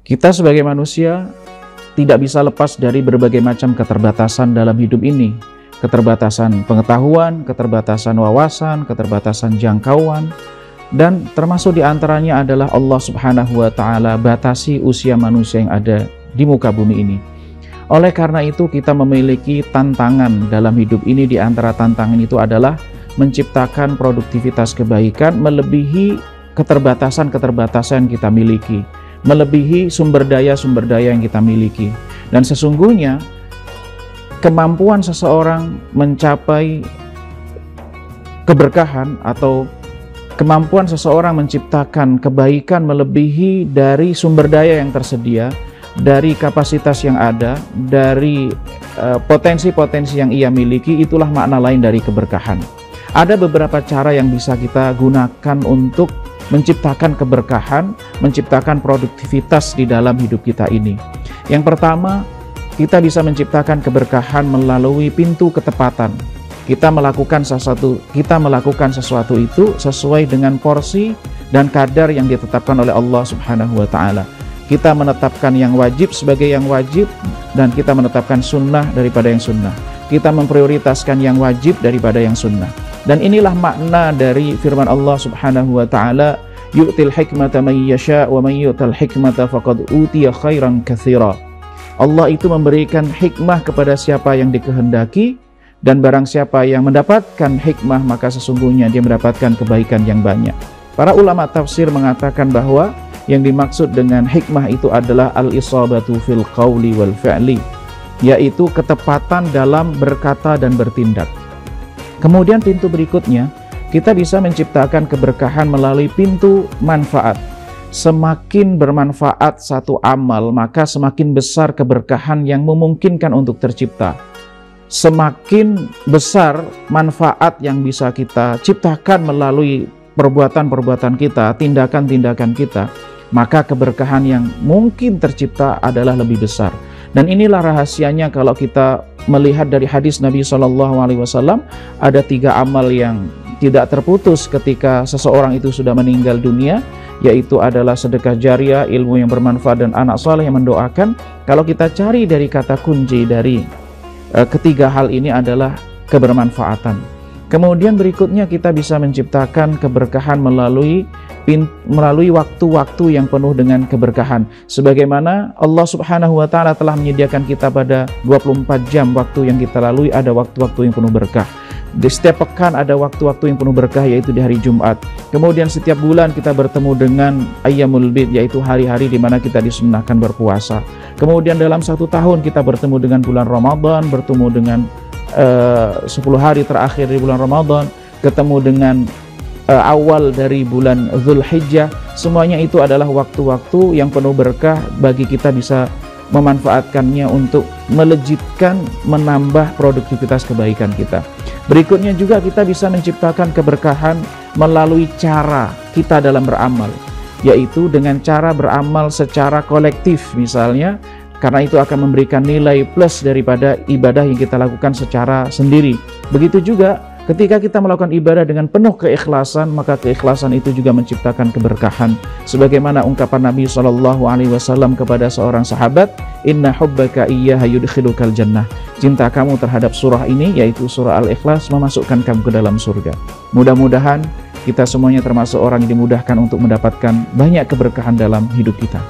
Kita sebagai manusia tidak bisa lepas dari berbagai macam keterbatasan dalam hidup ini. Keterbatasan pengetahuan, keterbatasan wawasan, keterbatasan jangkauan, dan termasuk diantaranya adalah Allah Subhanahu wa Ta'ala batasi usia manusia yang ada di muka bumi ini. Oleh karena itu kita memiliki tantangan dalam hidup ini. Di antara tantangan itu adalah menciptakan produktivitas kebaikan melebihi keterbatasan-keterbatasan yang kita miliki, melebihi sumber daya yang kita miliki. Dan sesungguhnya kemampuan seseorang mencapai keberkahan atau kemampuan seseorang menciptakan kebaikan melebihi dari sumber daya yang tersedia, dari kapasitas yang ada, dari potensi-potensi yang ia miliki. Itulah makna lain dari keberkahan. Ada beberapa cara yang bisa kita gunakan untuk menciptakan keberkahan, menciptakan produktivitas di dalam hidup kita ini. Yang pertama, kita bisa menciptakan keberkahan melalui pintu ketepatan. Kita melakukan sesuatu itu sesuai dengan porsi dan kadar yang ditetapkan oleh Allah Subhanahu wa Ta'ala. Kita menetapkan yang wajib sebagai yang wajib, dan kita menetapkan sunnah daripada yang sunnah. Kita memprioritaskan yang wajib daripada yang sunnah. Dan inilah makna dari firman Allah Subhanahu wa Ta'ala, yu'til hikmata man yasha' wa man yu'tal hikmata faqad utiya khairan katsira. Allah itu memberikan hikmah kepada siapa yang dikehendaki, dan barang siapa yang mendapatkan hikmah maka sesungguhnya dia mendapatkan kebaikan yang banyak. Para ulama tafsir mengatakan bahwa yang dimaksud dengan hikmah itu adalah al-isabatu fil qawli wal fi'li, yaitu ketepatan dalam berkata dan bertindak. Kemudian pintu berikutnya, kita bisa menciptakan keberkahan melalui pintu manfaat. Semakin bermanfaat satu amal, maka semakin besar keberkahan yang memungkinkan untuk tercipta. Semakin besar manfaat yang bisa kita ciptakan melalui perbuatan-perbuatan kita, tindakan-tindakan kita, maka keberkahan yang mungkin tercipta adalah lebih besar. Dan inilah rahasianya kalau kita melihat dari hadis Nabi SAW, ada 3 amal yang tidak terputus ketika seseorang itu sudah meninggal dunia, yaitu adalah sedekah jariah, ilmu yang bermanfaat, dan anak soleh yang mendoakan. Kalau kita cari dari kata kunci dari ketiga hal ini adalah kebermanfaatan. Kemudian berikutnya kita bisa menciptakan keberkahan melalui waktu-waktu yang penuh dengan keberkahan. Sebagaimana Allah Subhanahu wa Ta'ala telah menyediakan kita pada 24 jam waktu yang kita lalui, ada waktu-waktu yang penuh berkah. Di setiap pekan ada waktu-waktu yang penuh berkah, yaitu di hari Jumat. Kemudian setiap bulan kita bertemu dengan Ayyamul Bid, yaitu hari-hari di mana kita disunnahkan berpuasa. Kemudian dalam 1 tahun kita bertemu dengan bulan Ramadan, bertemu dengan 10 hari terakhir di bulan Ramadan, ketemu dengan awal dari bulan Dzulhijjah. Semuanya itu adalah waktu-waktu yang penuh berkah bagi kita bisa memanfaatkannya untuk melejitkan, menambah produktivitas kebaikan kita. Berikutnya juga kita bisa menciptakan keberkahan melalui cara kita dalam beramal, yaitu dengan cara beramal secara kolektif misalnya, karena itu akan memberikan nilai plus daripada ibadah yang kita lakukan secara sendiri. Begitu juga ketika kita melakukan ibadah dengan penuh keikhlasan, maka keikhlasan itu juga menciptakan keberkahan. Sebagaimana ungkapan Nabi SAW kepada seorang sahabat, inna hubbaka iyyaha yudkhilukal jannah. Cinta kamu terhadap surah ini, yaitu surah Al-Ikhlas, memasukkan kamu ke dalam surga. Mudah-mudahan kita semuanya termasuk orang yang dimudahkan untuk mendapatkan banyak keberkahan dalam hidup kita.